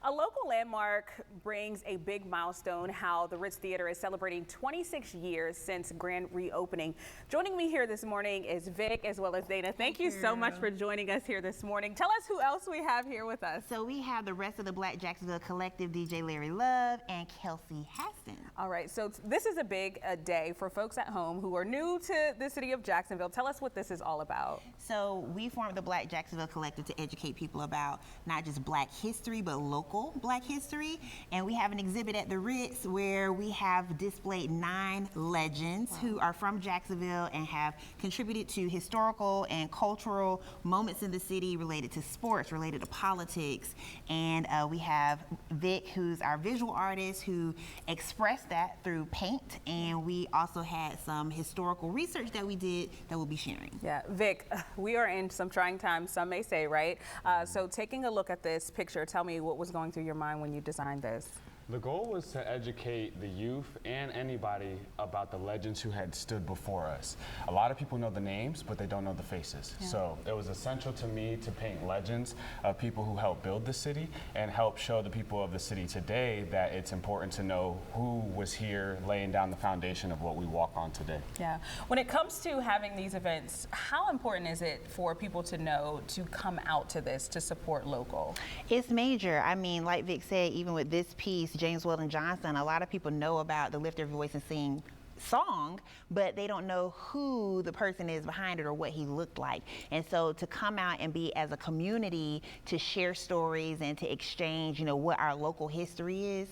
A local landmark brings a big milestone, how the Ritz Theatre is celebrating 26 years since grand reopening. Joining me here this morning is Vic as well as Dana. Thank you so much for joining us here this morning. Tell us who else we have here with us. So we have the rest of the Black Jacksonville Collective, DJ Larry Love and Kelsey Haston. All right, so this is a big day for folks at home who are new to the city of Jacksonville. Tell us what this is all about. So we formed the Black Jacksonville Collective to educate people about not just Black history, but local Black history. And we have an exhibit at the Ritz where we have displayed 9 legends who are from Jacksonville and have contributed to historical and cultural moments in the city related to sports, related to politics. And we have Vic, who's our visual artist, who expressed that through paint. And we also had some historical research that we did that we'll be sharing. Yeah, Vic, we are in some trying times, some may say, right? So taking a look at this picture, tell me what was going through your mind when you designed this. The goal was to educate the youth and anybody about the legends who had stood before us. A lot of people know the names, but they don't know the faces. Yeah. So it was essential to me to paint legends of people who helped build the city and help show the people of the city today that it's important to know who was here laying down the foundation of what we walk on today. Yeah. When it comes to having these events, how important is it for people to know to come out to this to support local? It's major. I mean, like Vic said, even with this piece, James Weldon Johnson, a lot of people know about the Lift Your Voice and Sing song, but they don't know who the person is behind it or what he looked like. And so to come out and be as a community to share stories and to exchange, you know, what our local history is,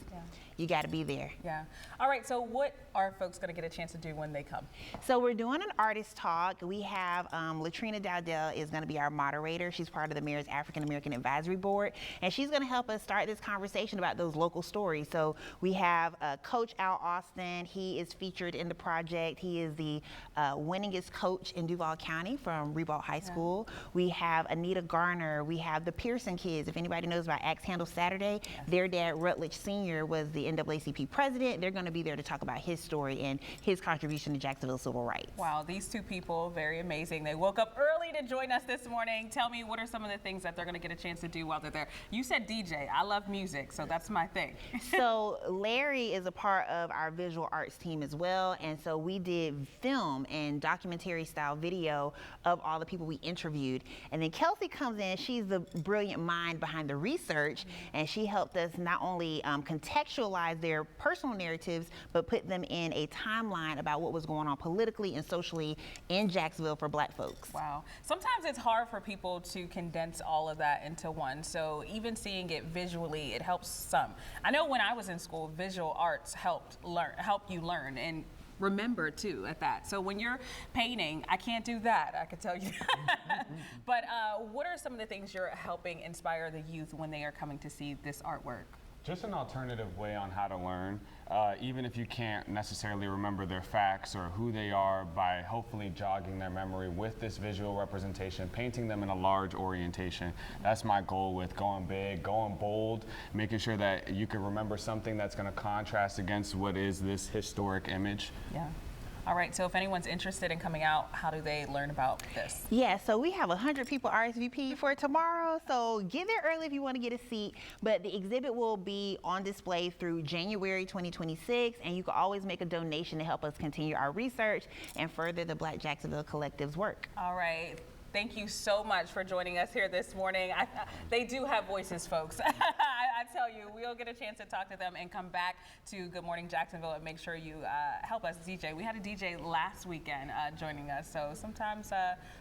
you got to be there. Yeah. All right, so what are folks going to get a chance to do when they come? So we're doing an artist talk. We have Latrina Dowdell is going to be our moderator. She's part of the Mayor's African American Advisory Board, and she's going to help us start this conversation about those local stories. So we have Coach Al Austin. He is featured in the project. He is the winningest coach in Duval County from Ribault High School. We have Anita Garner. We have the Pearson kids. If anybody knows about Axe Handle Saturday, their dad, Rutledge Sr., was the NAACP president. They're going to be there to talk about his story and his contribution to Jacksonville civil rights. Wow, these two people, very amazing. They woke up early to join us this morning. Tell me, what are some of the things that they're going to get a chance to do while they're there? You said DJ. I love music, so that's my thing. So Larry is a part of our visual arts team as well, and so we did film and documentary style video of all the people we interviewed. And then Kelsey comes in. She's the brilliant mind behind the research, and she helped us not only contextualize their personal narratives, but put them in a timeline about what was going on politically and socially in Jacksonville for Black folks. Wow. Sometimes it's hard for people to condense all of that into one, so even seeing it visually, it helps some. I know when I was in school, visual arts helped you learn and remember too at that. So when you're painting, I can't do that, I can tell you. But what are some of the things you're helping inspire the youth when they are coming to see this artwork? Just an alternative way on how to learn, even if you can't necessarily remember their facts or who they are, by hopefully jogging their memory with this visual representation, painting them in a large orientation. That's my goal with going big, going bold, making sure that you can remember something that's going to contrast against what is this historic image. Yeah. All right, so if anyone's interested in coming out, how do they learn about this? Yeah, so we have 100 people RSVP for tomorrow, so get there early if you want to get a seat. But the exhibit will be on display through January 2026, and you can always make a donation to help us continue our research and further the Black Jacksonville Collective's work. All right. Thank you so much for joining us here this morning. They do have voices, folks. I tell you, we'll get a chance to talk to them and come back to Good Morning Jacksonville and make sure you help us DJ. We had a DJ last weekend joining us, so sometimes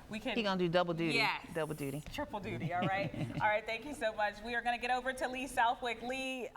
we can. He's gonna do double duty. Yes. Double duty. Triple duty, all right? All right, thank you so much. We are gonna get over to Lee Southwick. Lee.